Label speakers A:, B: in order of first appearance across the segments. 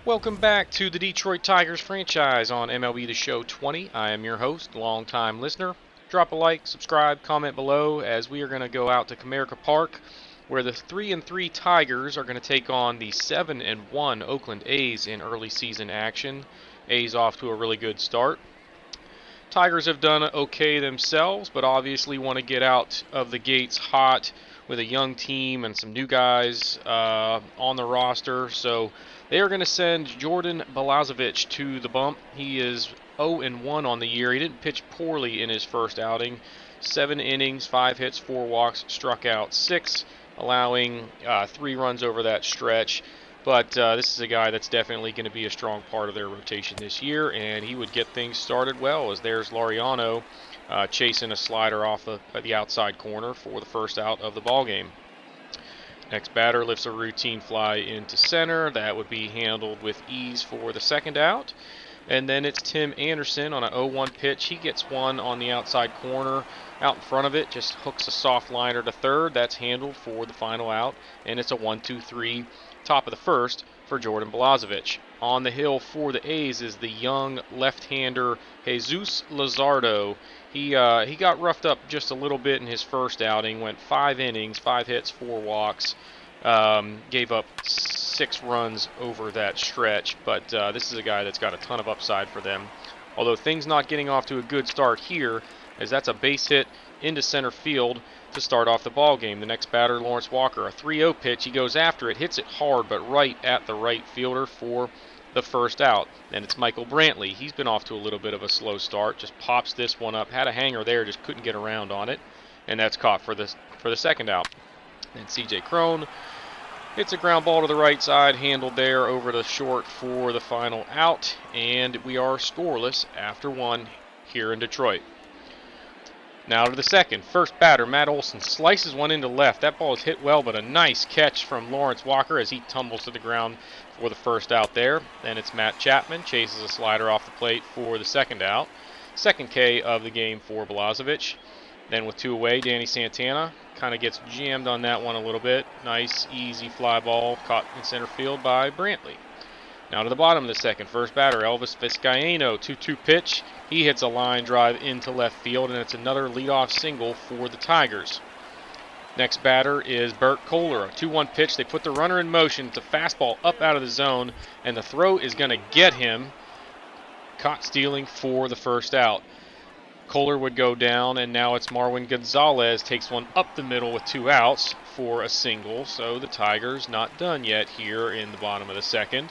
A: Welcome back to the Detroit Tigers franchise on MLB the Show 20. I am your host, long-time listener. Drop a like, subscribe, comment below as we are going to go out to Comerica Park where the 3-3 Tigers are going to take on the 7-1 Oakland A's in early season action. A's off to a really good start. Tigers have done okay themselves, but obviously want to get out of the gates hot with a young team and some new guys on the roster. So they are going to send Jordan Balazovic to the bump. He is 0-1 on the year. He didn't pitch poorly in his first outing. 7 innings, 5 hits, 4 walks, struck out 6, allowing 3 runs over that stretch. But this is a guy that's definitely going to be a strong part of their rotation this year, and he would get things started well, as there's Laureano chasing a slider off the outside corner for the first out of the ballgame. Next batter lifts a routine fly into center. That would be handled with ease for the second out. And then it's Tim Anderson on an 0-1 pitch. He gets one on the outside corner. Out in front of it, just hooks a soft liner to third. That's handled for the final out. And it's a 1-2-3, top of the first for Jordan Balazovic. On the hill for the A's is the young left-hander Jesus Luzardo. He got roughed up just a little bit in his first outing. Went 5 innings, 5 hits, 4 walks. Gave up 6 runs over that stretch, but this is a guy that's got a ton of upside for them. Although things not getting off to a good start here, as that's a base hit into center field to start off the ball game. The next batter, Lawrence Walker, a 3-0 pitch. He goes after it, hits it hard, but right at the right fielder for the first out. And it's Michael Brantley. He's been off to a little bit of a slow start. Just pops this one up. Had a hanger there, just couldn't get around on it, and that's caught for the second out. And C.J. Cron hits a ground ball to the right side, handled there over the short for the final out, and we are scoreless after 1 here in Detroit. Now to the second. First batter, Matt Olson slices one into left. That ball is hit well, but a nice catch from Lawrence Walker as he tumbles to the ground for the first out there. Then it's Matt Chapman, chases a slider off the plate for the second out. Second K of the game for Balazovic. Then with 2 away, Danny Santana kind of gets jammed on that one a little bit. Nice, easy fly ball caught in center field by Brantley. Now to the bottom of the second. First batter, Elvis Vizcaino, 2-2 pitch. He hits a line drive into left field, and it's another leadoff single for the Tigers. Next batter is Bert Kohler, a 2-1 pitch. They put the runner in motion. It's a fastball up out of the zone, and the throw is going to get him. Caught stealing for the first out. Kohler would go down, and now it's Marwin Gonzalez takes one up the middle with 2 outs for a single. So the Tigers not done yet here in the bottom of the second.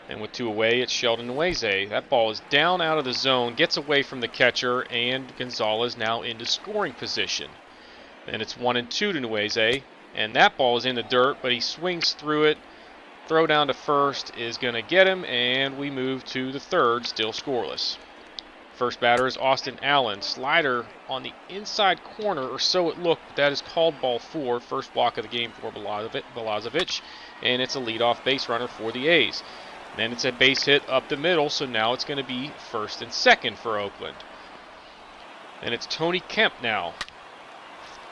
A: And with 2 away, it's Sheldon Nueze. That ball is down out of the zone, gets away from the catcher, and Gonzalez now into scoring position. Then it's 1-2 to Nueze, and that ball is in the dirt, but he swings through it. Throw down to first is going to get him, and we move to the third, still scoreless. First batter is Austin Allen. Slider on the inside corner, or so it looked, but that is called ball 4. First walk of the game for Balazovic, and it's a leadoff base runner for the A's. Then it's a base hit up the middle, so now it's going to be first and second for Oakland. And it's Tony Kemp now.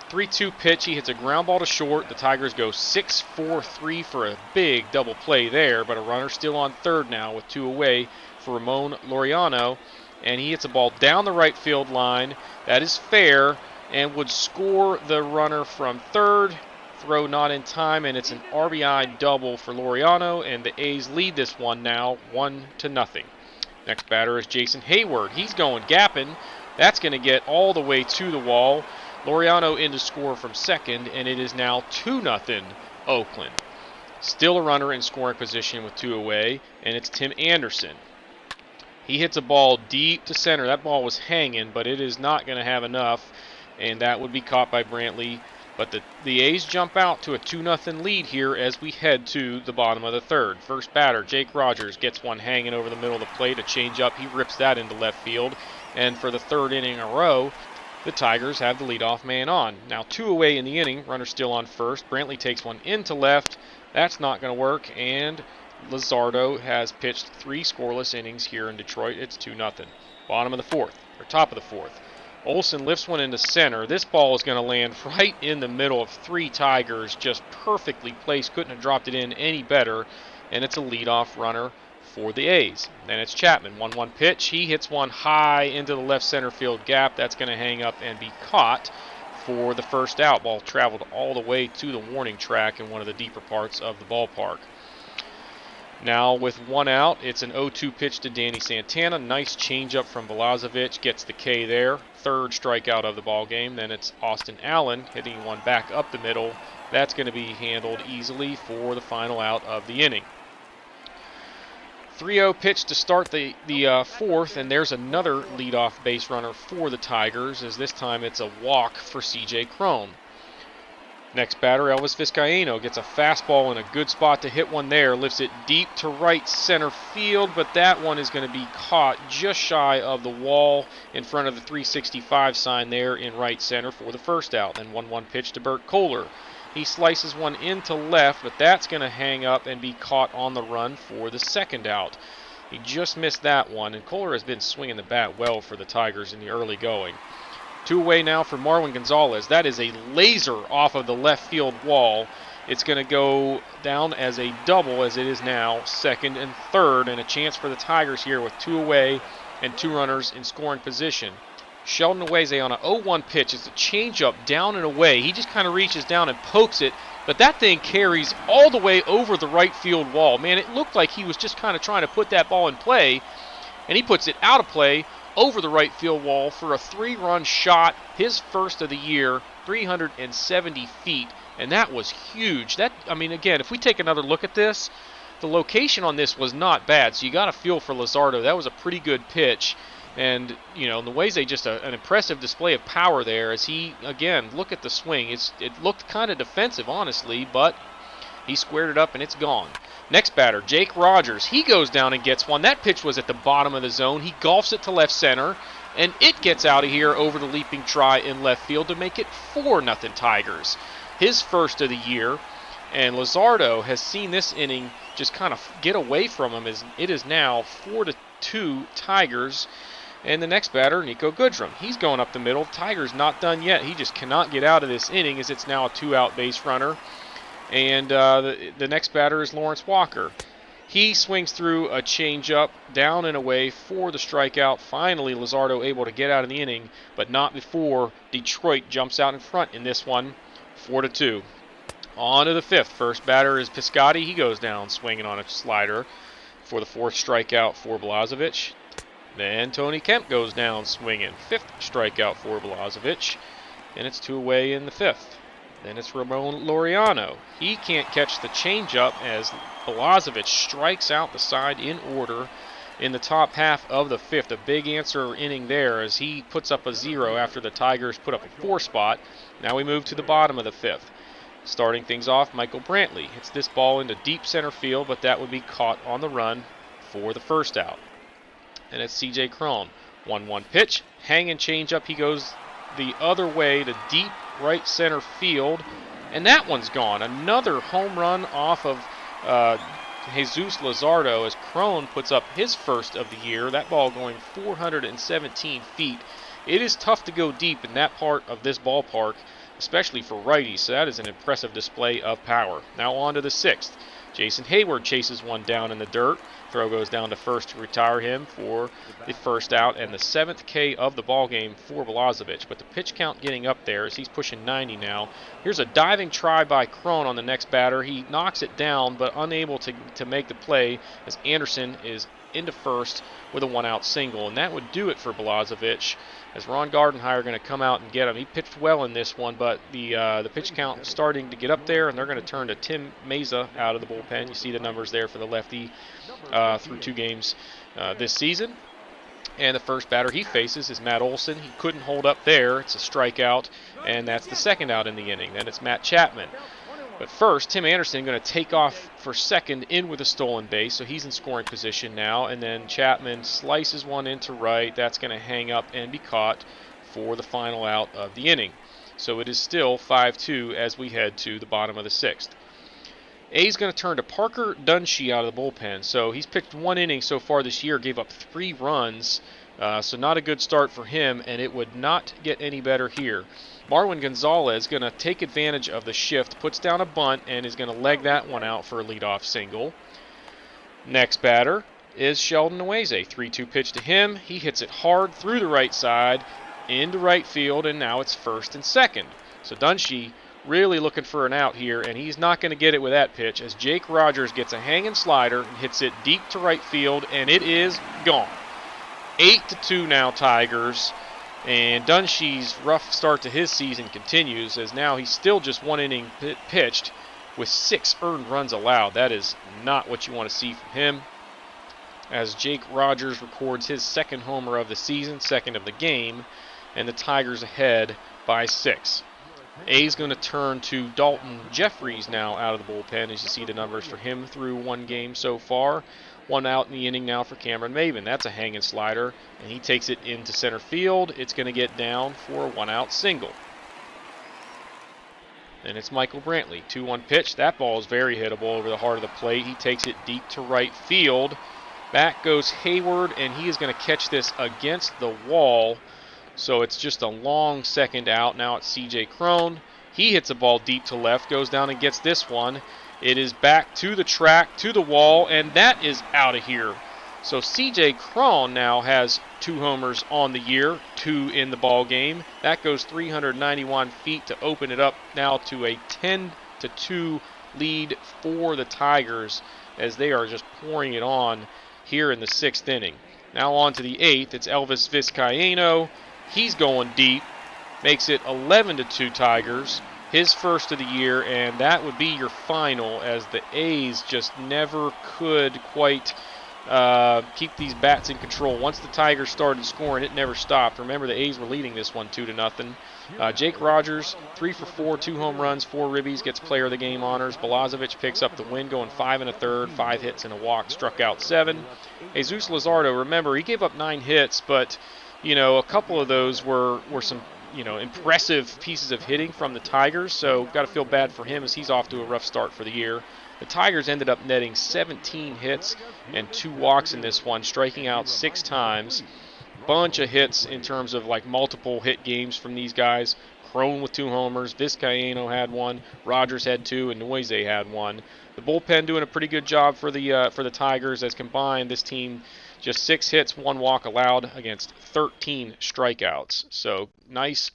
A: 3-2 pitch. He hits a ground ball to short. The Tigers go 6-4-3 for a big double play there, but a runner still on third now with 2 away for Ramon Laureano. And he hits a ball down the right field line. That is fair and would score the runner from third. Throw not in time, and it's an RBI double for Laureano, and the A's lead this one now 1-0. Next batter is Jason Hayward. He's going gapping. That's going to get all the way to the wall. Laureano in to score from second, and it is now 2-0 Oakland. Still a runner in scoring position with 2 away, and it's Tim Anderson. He hits a ball deep to center. That ball was hanging, but it is not going to have enough, and that would be caught by Brantley. But the A's jump out to a 2-0 lead here as we head to the bottom of the third. First batter, Jake Rogers, gets one hanging over the middle of the plate. A changeup, he rips that into left field. And for the third inning in a row, the Tigers have the leadoff man on. Now 2 away in the inning, runner still on first. Brantley takes one into left. That's not going to work, and Luzardo has pitched 3 scoreless innings here in Detroit. It's 2-0. Bottom of the fourth, or top of the fourth. Olson lifts one into center. This ball is going to land right in the middle of 3 Tigers, just perfectly placed. Couldn't have dropped it in any better. and it's a leadoff runner for the A's. Then it's Chapman, 1-1 pitch. He hits one high into the left center field gap. That's going to hang up and be caught for the first out. Ball traveled all the way to the warning track in one of the deeper parts of the ballpark. Now with one out, it's an 0-2 pitch to Danny Santana. Nice changeup from Balazovic, gets the K there. Third strikeout of the ball game. Then it's Austin Allen hitting one back up the middle. That's going to be handled easily for the final out of the inning. 3-0 pitch to start the fourth, and there's another leadoff base runner for the Tigers, as this time it's a walk for C.J. Cron. Next batter, Elvis Vizcaino, gets a fastball in a good spot to hit one there, lifts it deep to right center field, but that one is going to be caught just shy of the wall in front of the 365 sign there in right center for the first out. Then 1-1 pitch to Bert Kohler. He slices one into left, but that's going to hang up and be caught on the run for the second out. He just missed that one, and Kohler has been swinging the bat well for the Tigers in the early going. 2 away now for Marwin Gonzalez. That is a laser off of the left field wall. It's going to go down as a double, as it is now, second and third, and a chance for the Tigers here with 2 away and 2 runners in scoring position. Sheldon Aweze on a 0-1 pitch. It's a changeup down and away. He just kind of reaches down and pokes it, but that thing carries all the way over the right field wall. Man, it looked like he was just kind of trying to put that ball in play, and he puts it out of play over the right field wall for a 3-run shot, his first of the year, 370 feet, and that was huge. Again, if we take another look at this, the location on this was not bad, so you got a feel for Luzardo. That was a pretty good pitch. And, the Aweze, just an impressive display of power there as he, again, look at the swing. It looked kind of defensive, honestly, but he squared it up and it's gone. Next batter, Jake Rogers. He goes down and gets one. That pitch was at the bottom of the zone. He golfs it to left center, and it gets out of here over the leaping try in left field to make it 4-0 Tigers. His first of the year, and Luzardo has seen this inning just kind of get away from him. As it is now 4-2 Tigers. And the next batter, Nico Goodrum. He's going up the middle. Tiger's not done yet. He just cannot get out of this inning as it's now a 2-out base runner. And the next batter is Lawrence Walker. He swings through a changeup down and away for the strikeout. Finally, Luzardo able to get out of the inning, but not before Detroit jumps out in front in this one, 4-2. On to the fifth. First batter is Piscotty. He goes down swinging on a slider for the 4th strikeout for Balazovic. Then Tony Kemp goes down swinging. 5th strikeout for Balazovic. And it's 2 away in the 5th. Then it's Ramon Laureano. He can't catch the changeup as Balazovic strikes out the side in order in the top half of the 5th. A big answer inning there as he puts up a 0 after the Tigers put up a 4 spot. Now we move to the bottom of the 5th. Starting things off, Michael Brantley hits this ball into deep center field, but that would be caught on the run for the first out. And it's C.J. Cron. 1-1 pitch, hanging changeup. He goes the other way to deep right center field, and that one's gone. Another home run off of Jesus Luzardo as Cron puts up his first of the year. That ball going 417 feet. It is tough to go deep in that part of this ballpark, especially for righties, so that is an impressive display of power. Now on to the 6th. Jason Hayward chases one down in the dirt. Throw goes down to first to retire him for the first out and the 7th K of the ball game for Balazovic. But the pitch count getting up there as he's pushing 90 now. Here's a diving try by Cron on the next batter. He knocks it down but unable to make the play as Anderson is into first with a 1-out single. And that would do it for Balazovic as Ron Gardenhire going to come out and get him. He pitched well in this one, but the pitch count is starting to get up there, and they're going to turn to Tim Meza out of the bullpen. You see the numbers there for the lefty through 2 games this season. And the first batter he faces is Matt Olson. He couldn't hold up there. It's a strikeout, and that's the second out in the inning. Then it's Matt Chapman. But first, Tim Anderson going to take off for second in with a stolen base, so he's in scoring position now. And then Chapman slices one into right. That's going to hang up and be caught for the final out of the inning. So it is still 5-2 as we head to the bottom of the 6th. A's going to turn to Parker Dunshee out of the bullpen. So he's pitched 1 inning so far this year, gave up 3 runs. So not a good start for him, and it would not get any better here. Marwin Gonzalez going to take advantage of the shift, puts down a bunt, and is going to leg that one out for a leadoff single. Next batter is Sheldon Nweze. 3-2 pitch to him. He hits it hard through the right side into right field, and now it's first and second. So Dunshee really looking for an out here, and he's not going to get it with that pitch as Jake Rogers gets a hanging slider and hits it deep to right field, and it is gone. 8-2 now Tigers, and Dunshee's rough start to his season continues as now he's still just one inning pitched with 6 earned runs allowed. That is not what you want to see from him, as Jake Rogers records his second homer of the season, second of the game, and the Tigers ahead by 6. A's going to turn to Dalton Jeffries now out of the bullpen as you see the numbers for him through one game so far. 1 out in the inning now for Cameron Maven. That's a hanging slider, and he takes it into center field. It's going to get down for a 1-out single. Then it's Michael Brantley. 2-1 pitch. That ball is very hittable over the heart of the plate. He takes it deep to right field. Back goes Hayward, and he is going to catch this against the wall. So it's just a long second out. Now it's C.J. Cron. He hits a ball deep to left, goes down and gets this one. It is back to the track, to the wall, and that is out of here. So C.J. Cron now has 2 homers on the year, 2 in the ball game. That goes 391 feet to open it up now to a 10-2 lead for the Tigers as they are just pouring it on here in the 6th inning. Now on to the 8th. It's Elvis Vizcaino. He's going deep, makes it 11-2 Tigers, his first of the year, and that would be your final as the A's just never could quite keep these bats in control. Once the Tigers started scoring, it never stopped. Remember, the A's were leading this one 2-0. Jake Rogers, 3 for 4, 2 home runs, 4 ribbies, gets player of the game honors. Balazovic picks up the win, going 5 1/3, 5 hits and a walk, struck out 7. Jesus Luzardo, remember, he gave up 9 hits, but a couple of those were some, impressive pieces of hitting from the Tigers, so got to feel bad for him as he's off to a rough start for the year. The Tigers ended up netting 17 hits and 2 walks in this one, striking out 6 times. Bunch of hits in terms of multiple hit games from these guys. Cron with 2 homers, Vizcaino had 1, Rogers had 2, and Nweze had 1. The bullpen doing a pretty good job for the Tigers as combined this team just 6 hits, 1 walk allowed against 13 strikeouts. So nice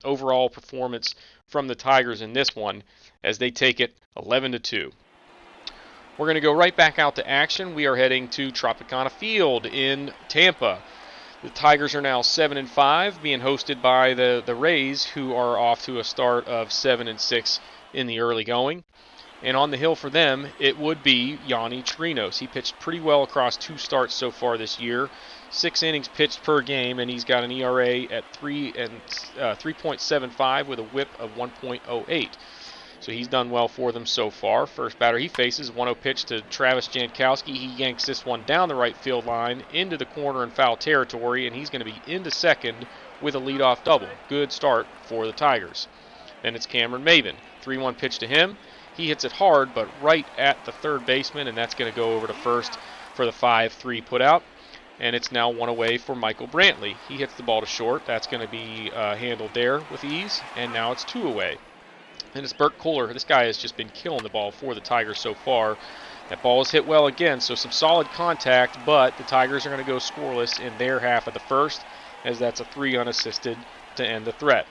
A: overall performance from the Tigers in this one as they take it 11-2. We're going to go right back out to action. We are heading to Tropicana Field in Tampa. The Tigers are now 7-5, being hosted by the Rays, who are off to a start of 7-6 in the early going. And on the hill for them, it would be Yanni Chirinos. He pitched pretty well across 2 starts so far this year. 6 innings pitched per game, and he's got an ERA at 3.75 with a whip of 1.08. So he's done well for them so far. First batter he faces, 1-0 pitch to Travis Jankowski. He yanks this one down the right field line into the corner and foul territory, and he's going to be into second with a leadoff double. Good start for the Tigers. Then it's Cameron Maven. 3-1 pitch to him. He hits it hard, but right at the third baseman, and that's going to go over to first for the 5-3 putout. And it's now 1 away for Michael Brantley. He hits the ball to short. That's going to be handled there with ease, and now it's 2 away. And it's Bert Kohler. This guy has just been killing the ball for the Tigers so far. That ball is hit well again, so some solid contact, but the Tigers are going to go scoreless in their half of the first, as that's a 3 unassisted to end the threat.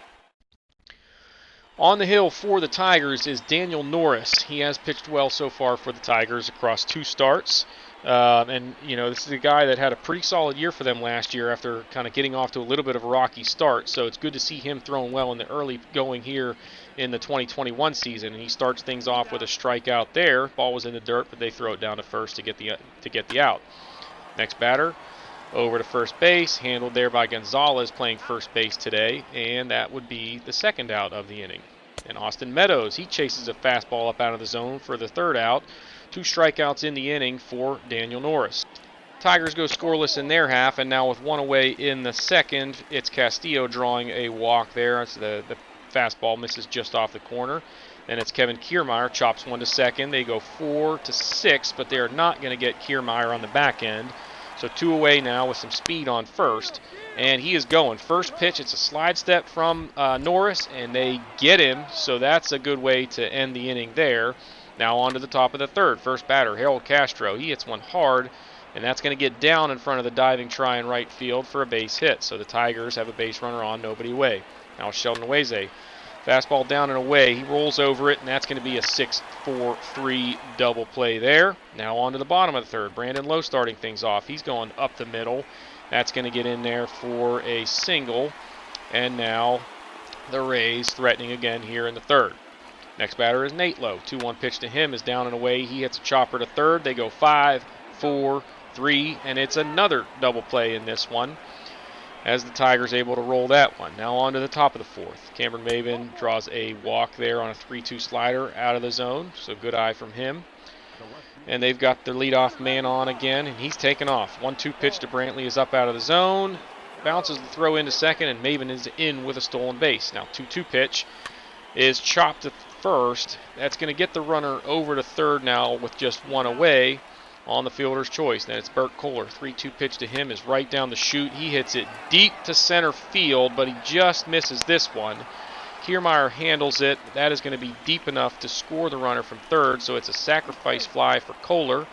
A: On the hill for the Tigers is Daniel Norris. He has pitched well so far for the Tigers across 2 starts. This is a guy that had a pretty solid year for them last year after kind of getting off to a little bit of a rocky start. So it's good to see him throwing well in the early going here in the 2021 season. And he starts things off with a strikeout there. Ball was in the dirt, but they throw it down to first to get the out. Next batter, over to first base, handled there by Gonzalez playing first base today, and that would be the second out of the inning. And Austin Meadows, he chases a fastball up out of the zone for the third out. 2 strikeouts in the inning for Daniel Norris. Tigers go scoreless in their half, and now with 1 away in the second, it's Castillo drawing a walk there. It's the fastball misses just off the corner. Then it's Kevin Kiermaier, chops 1 to second. They go 4 to 6, but they are not going to get Kiermaier on the back end. So 2 away now with some speed on first. And he is going. First pitch, it's a slide step from Norris, and they get him. So that's a good way to end the inning there. Now on to the top of the third. First batter, Harold Castro. He hits one hard, and that's going to get down in front of the diving try in right field for a base hit. So the Tigers have a base runner on, nobody away. Now Sheldon Nweze. Fastball down and away. He rolls over it, and that's going to be a 6-4-3 double play there. Now on to the bottom of the third. Brandon Lowe starting things off. He's going up the middle. That's going to get in there for a single. And now the Rays threatening again here in the third. Next batter is Nate Lowe. 2-1 pitch to him is down and away. He hits a chopper to third. They go 5, 4, 3, and it's another double play in this one, as the Tigers able to roll that one. Now on to the top of the fourth. Cameron Maben draws a walk there on a 3-2 slider out of the zone, so good eye from him. And they've got their leadoff man on again, and he's taken off. 1-2 pitch to Brantley is up out of the zone. Bounces the throw into second, and Maben is in with a stolen base. Now 2-2 pitch is chopped to first. That's going to get the runner over to third now with just one away on the fielder's choice. Then it's Bert Kohler. 3-2 pitch to him is right down the chute. He hits it deep to center field, but he just misses this one. Kiermaier handles it. That is going to be deep enough to score the runner from third, so it's a sacrifice fly for Kohler,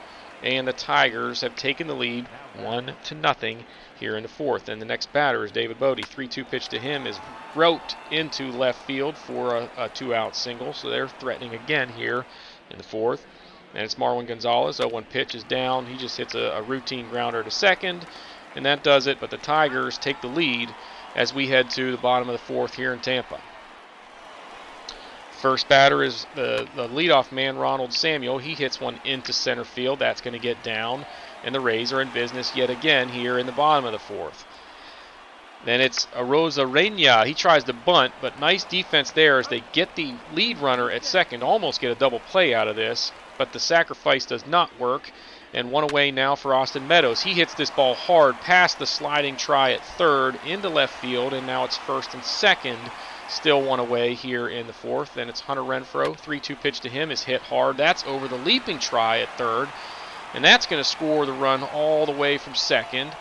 A: and the Tigers have taken the lead 1-0 here in the fourth. And the next batter is David Bodie. 3-2 pitch to him is roped into left field for a two-out single, so they're threatening again here in the fourth. And it's Marwin Gonzalez. 0-1 pitch is down. He just hits a routine grounder to second, and that does it. But the Tigers take the lead as we head to the bottom of the fourth here in Tampa. First batter is the leadoff man, Ronald Samuel. He hits one into center field. That's going to get down, and the Rays are in business yet again here in the bottom of the fourth. Then it's Arozarena. He tries to bunt, but nice defense there as they get the lead runner at second. Almost get a double play out of this, but the sacrifice does not work. And one away now for Austin Meadows. He hits this ball hard past the sliding try at third into left field, and now it's first and second. Still one away here in the fourth. Then it's Hunter Renfroe. 3-2 pitch to him is hit hard. That's over the leaping try at third, and that's going to score the run all the way from second.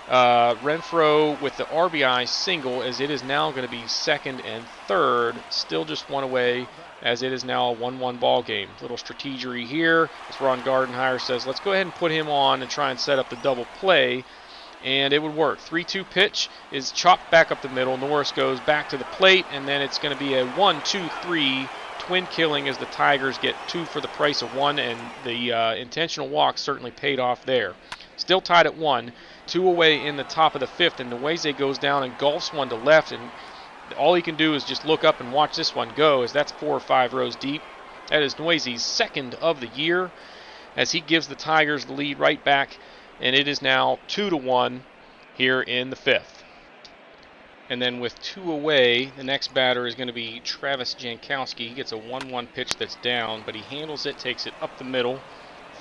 A: Renfroe with the RBI single, as it is now going to be second and third. Still just one away, as it is now a 1-1 ball game. Little strategery here, as Ron Gardenhire says, let's go ahead and put him on and try and set up the double play, and it would work. 3-2 pitch is chopped back up the middle. Norris goes back to the plate, and then it's going to be a 1-2-3 twin killing as the Tigers get 2 for the price of 1, and the intentional walk certainly paid off there. Still tied at 1, 2 away in the top of the fifth, and Nweze goes down and golfs one to left, and all he can do is just look up and watch this one go, as that's 4 or 5 rows deep. That is Nweze's second of the year, as he gives the Tigers the lead right back, and it is now 2-1 here in the fifth. And then with 2 away, the next batter is going to be Travis Jankowski. He gets a 1-1 pitch that's down, but he handles it, takes it up the middle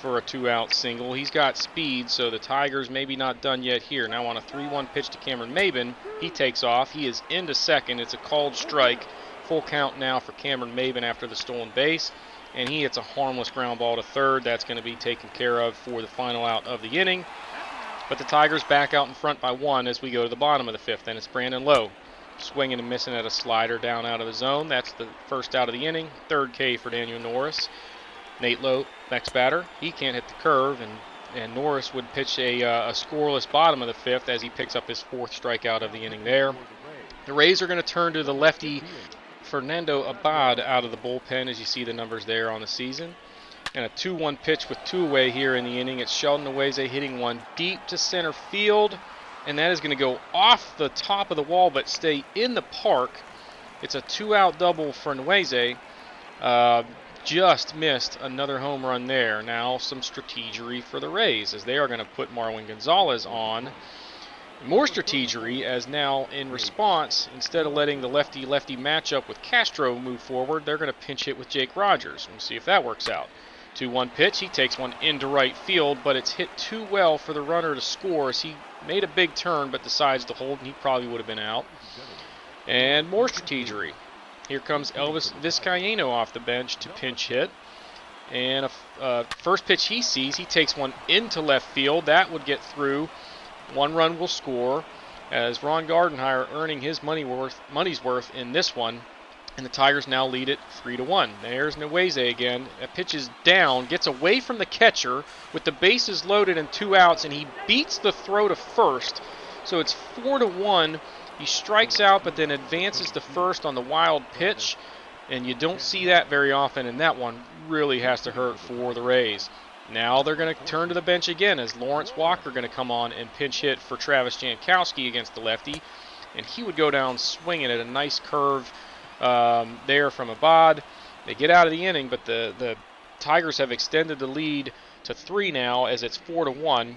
A: for a 2-out single. He's got speed, so the Tigers maybe not done yet here. Now on a 3-1 pitch to Cameron Maben, he takes off. He is into second. It's a called strike. Full count now for Cameron Maben after the stolen base, and he hits a harmless ground ball to third. That's going to be taken care of for the final out of the inning. But the Tigers back out in front by 1 as we go to the bottom of the fifth, and it's Brandon Lowe swinging and missing at a slider down out of the zone. That's the first out of the inning. Third K for Daniel Norris. Nate Lowe, next batter. He can't hit the curve, and Norris would pitch a scoreless bottom of the fifth as he picks up his 4th strikeout of the inning there. The Rays are going to turn to the lefty Fernando Abad out of the bullpen, as you see the numbers there on the season. And a 2-1 pitch with 2 away here in the inning. It's Sheldon Nweze hitting one deep to center field, and that is going to go off the top of the wall but stay in the park. It's a 2-out double for Nweze. Just missed another home run there. Now some strategery for the Rays, as they are going to put Marwin Gonzalez on. More strategery, as now in response, instead of letting the lefty-lefty matchup with Castro move forward, they're going to pinch hit with Jake Rogers. We'll see if that works out. 2-1 pitch. He takes one into right field, but it's hit too well for the runner to score, as he made a big turn but decides to hold, and he probably would have been out. And more strategery. Here comes Elvis Vizcaíno off the bench to pinch hit. And first pitch he sees, he takes one into left field. That would get through. 1 run will score, as Ron Gardenhire earning his money's worth in this one. and the Tigers now lead it 3-1. There's Nweze again. That pitch is down, gets away from the catcher with the bases loaded and 2 outs, and he beats the throw to first. So it's 4-1. He strikes out, but then advances to first on the wild pitch, and you don't see that very often, and that one really has to hurt for the Rays. Now they're going to turn to the bench again as Lawrence Walker going to come on and pinch hit for Travis Jankowski against the lefty, and he would go down swinging at a nice curve there from Abad. They get out of the inning, but the Tigers have extended the lead to 3 now as it's 4-1.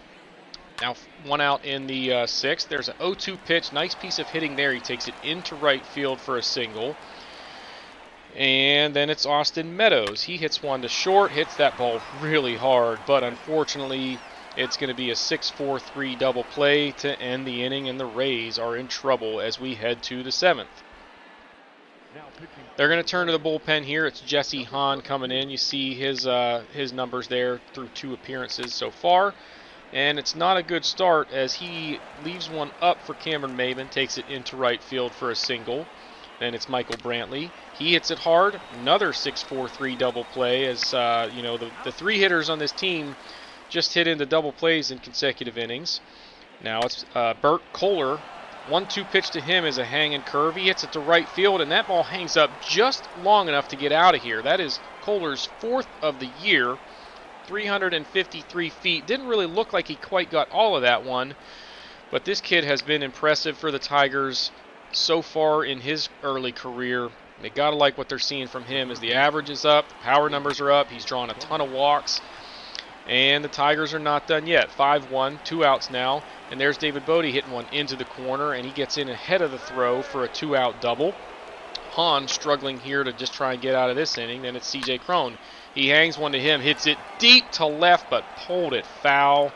A: Now 1 out in the 6th. There's an 0-2 pitch. Nice piece of hitting there. He takes it into right field for a single. And then it's Austin Meadows. He hits one to short, hits that ball really hard, but unfortunately it's going to be a 6-4-3 double play to end the inning, and the Rays are in trouble as we head to the 7th. They're going to turn to the bullpen here. It's Jesse Hahn coming in. You see his numbers there through 2 appearances so far. And it's not a good start as he leaves one up for Cameron Maben, takes it into right field for a single. Then it's Michael Brantley. He hits it hard. Another 6-4-3 double play as, the 3 hitters on this team just hit into double plays in consecutive innings. Now it's Bert Kohler. 1-2 pitch to him is a hanging curve. He hits it to right field, and that ball hangs up just long enough to get out of here. That is Kohler's 4th of the year, 353 feet. Didn't really look like he quite got all of that one, but this kid has been impressive for the Tigers so far in his early career. They got to like what they're seeing from him as the average is up, the power numbers are up, he's drawn a ton of walks, and the Tigers are not done yet. 5-1, 2 outs now, and there's David Bodie hitting one into the corner, and he gets in ahead of the throw for a 2-out double. Hahn struggling here to just try and get out of this inning. Then it's C.J. Cron. He hangs one to him, hits it deep to left, but pulled it foul.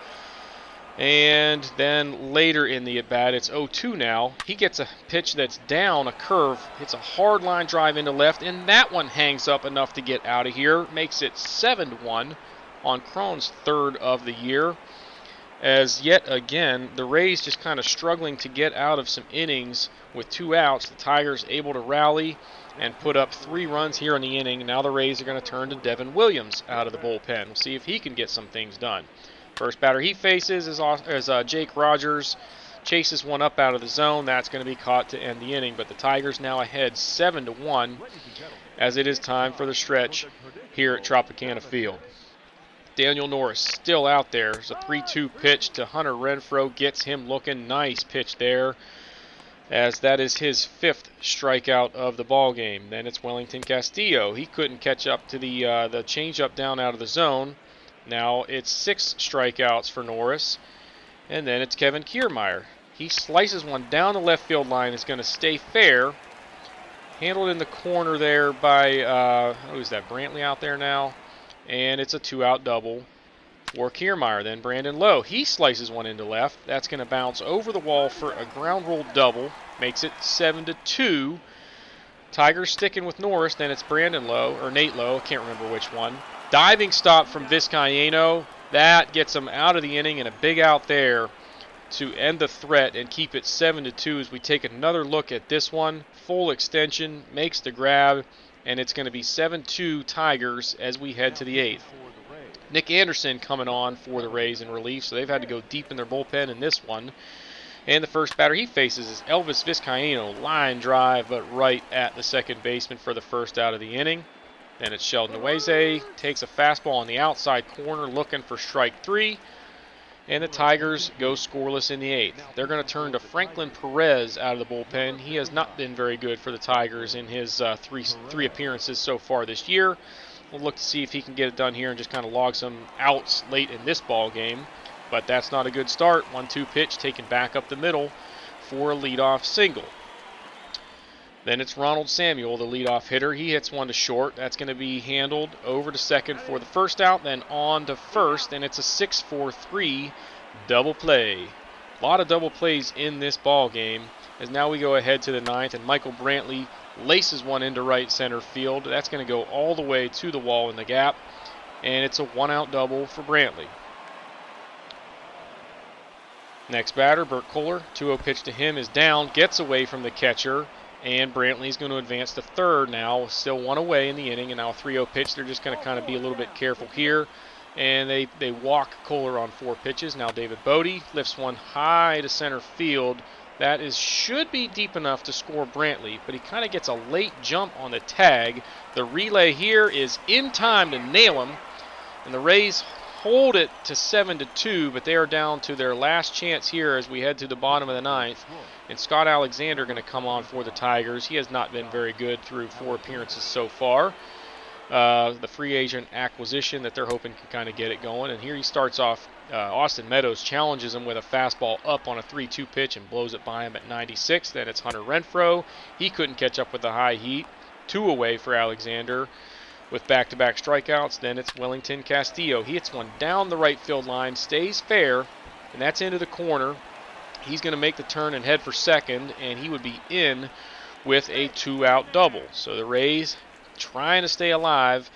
A: And then later in the at-bat, it's 0-2 now. He gets a pitch that's down, a curve. It's a hard line drive into left, and that one hangs up enough to get out of here. Makes it 7-1 on Cron's 3rd of the year. As yet again, the Rays just kind of struggling to get out of some innings with 2 outs. The Tigers able to rally and put up 3 runs here in the inning. Now the Rays are going to turn to Devin Williams out of the bullpen. We'll see if he can get some things done. First batter he faces is Jake Rogers. Chases one up out of the zone. That's going to be caught to end the inning. But the Tigers now ahead 7-1 as it is time for the stretch here at Tropicana Field. Daniel Norris still out there. There's a 3-2 pitch to Hunter Renfroe. Gets him looking. Nice pitch there, as that is his 5th strikeout of the ball game. Then it's Wellington Castillo. He couldn't catch up to the changeup down out of the zone. Now it's 6 strikeouts for Norris. And then it's Kevin Kiermaier. He slices one down the left field line. It's going to stay fair. Handled in the corner there by, who's that, Brantley out there now? And it's a 2-out double for Kiermaier. Then Brandon Lowe. He slices one into left. That's going to bounce over the wall for a ground rule double. Makes it 7-2. Tigers sticking with Norris. Then it's Brandon Lowe, or Nate Lowe. I can't remember which one. Diving stop from Vizcaino. That gets him out of the inning, and a big out there to end the threat and keep it 7-2 as we take another look at this one. Full extension, makes the grab, and it's going to be 7-2 Tigers as we head to the 8th. Nick Anderson coming on for the Rays in relief, so they've had to go deep in their bullpen in this one. And the first batter he faces is Elvis Vizcaino. Line drive, but right at the second baseman for the first out of the inning. Then it's Sheldon Nweze, takes a fastball on the outside corner, looking for strike 3. And the Tigers go scoreless in the 8th. They're going to turn to Franklin Perez out of the bullpen. He has not been very good for the Tigers in his three appearances so far this year. We'll look to see if he can get it done here and just kind of log some outs late in this ball game. But that's not a good start. 1-2 pitch taken back up the middle for a leadoff single. Then it's Ronald Samuel, the leadoff hitter. He hits one to short. That's going to be handled over to second for the first out, then on to first, and it's a 6-4-3 double play. A lot of double plays in this ball game as now we go ahead to the 9th, and Michael Brantley laces one into right center field. That's going to go all the way to the wall in the gap, and it's a 1-out double for Brantley. Next batter, Bert Kohler. 2-0 pitch to him is down, gets away from the catcher, And Brantley's going to advance to third now, still one away in the inning, and now a 3-0 pitch. They're just going to kind of be a little bit careful here. And they walk Kohler on 4 pitches. Now David Bodie lifts one high to center field. That should be deep enough to score Brantley, but he kind of gets a late jump on the tag. The relay here is in time to nail him, and the Rays hold it to 7-2, but they are down to their last chance here as we head to the bottom of the 9th. And Scott Alexander going to come on for the Tigers. He has not been very good through 4 appearances so far. The free agent acquisition that they're hoping can kind of get it going. And here he starts off. Austin Meadows challenges him with a fastball up on a 3-2 pitch and blows it by him at 96. Then it's Hunter Renfroe. He couldn't catch up with the high heat. 2 away for Alexander with back-to-back strikeouts. Then it's Wellington Castillo. He hits one down the right field line, stays fair, and that's into the corner. He's going to make the turn and head for second, and he would be in with a 2-out double. So the Rays trying to stay alive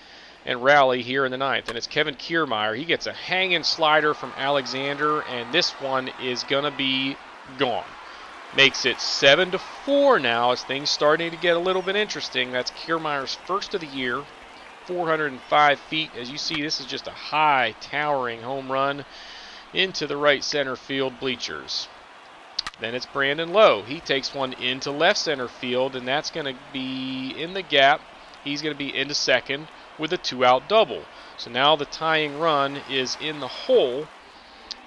A: and rally here in the 9th. And it's Kevin Kiermaier. He gets a hanging slider from Alexander, and this one is going to be gone. Makes it 7-4 now as things starting to get a little bit interesting. That's Kiermaier's first of the year, 405 feet. As you see, this is just a high, towering home run into the right center field bleachers. Then it's Brandon Lowe. He takes one into left center field, and that's going to be in the gap. He's going to be into second with a 2-out double. So now the tying run is in the hole,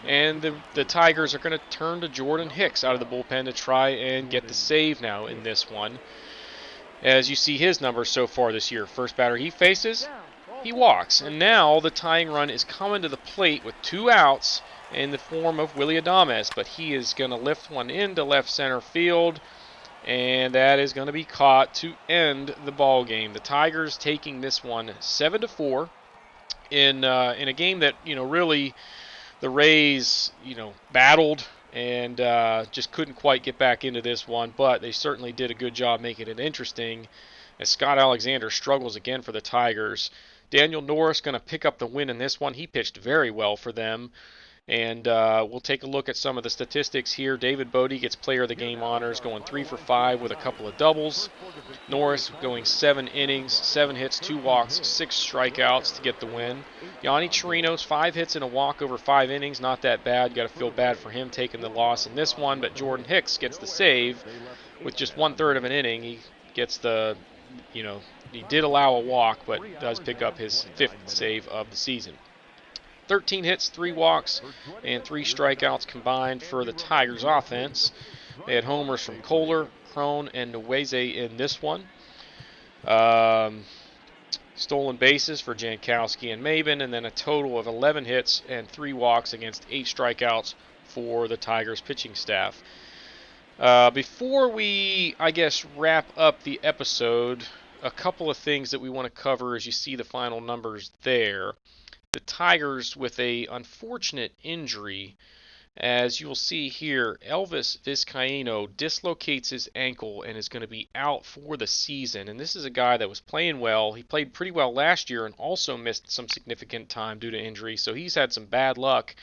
A: and the Tigers are going to turn to Jordan Hicks out of the bullpen to try and get the save now in this one. As you see his numbers so far this year. First batter he faces, he walks. And now the tying run is coming to the plate with 2 outs in the form of Willy Adames, but he is going to lift one into left center field, and that is going to be caught to end the ball game. The Tigers taking this one 7-4 in a game that really the Rays battled and just couldn't quite get back into this one, but they certainly did a good job making it interesting as Scott Alexander struggles again for the Tigers. Daniel Norris going to pick up the win in this one. He pitched very well for them. And we'll take a look at some of the statistics here. David Bodie gets player of the game honors, going 3 for 5 with a couple of doubles. Norris going 7 innings, 7 hits, 2 walks, 6 strikeouts to get the win. Yonny Chirinos, 5 hits and a walk over 5 innings. Not that bad. Got to feel bad for him taking the loss in this one. But Jordan Hicks gets the save with just 1/3 of an inning. He gets the, he did allow a walk, but does pick up his 5th save of the season. 13 hits, 3 walks, and 3 strikeouts combined for the Tigers offense. They had homers from Kohler, Crone, and Nweze in this one. Stolen bases for Jankowski and Maben, and then a total of 11 hits and 3 walks against 8 strikeouts for the Tigers pitching staff. Before we, wrap up the episode, a couple of things that we want to cover as you see the final numbers there. The Tigers with a unfortunate injury. As you'll see here, Elvis Vizcaíno dislocates his ankle and is going to be out for the season. And this is a guy that was playing well. He played pretty well last year and also missed some significant time due to injury. So he's had some bad luck,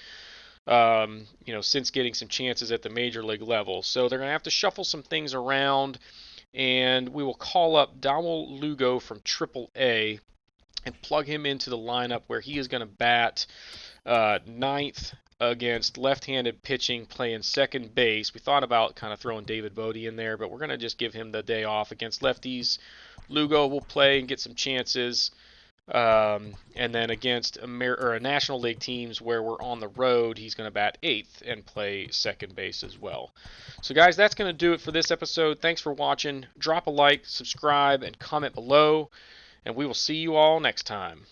A: since getting some chances at the major league level. So they're going to have to shuffle some things around. And we will call up Dawel Lugo from AAA and plug him into the lineup where he is going to bat 9th against left-handed pitching, playing second base. We thought about kind of throwing David Bodie in there, but we're going to just give him the day off against lefties. Lugo will play and get some chances. And then against National League teams where we're on the road, he's going to bat 8th and play second base as well. So guys, that's going to do it for this episode. Thanks for watching. Drop a like, subscribe, and comment below. And we will see you all next time.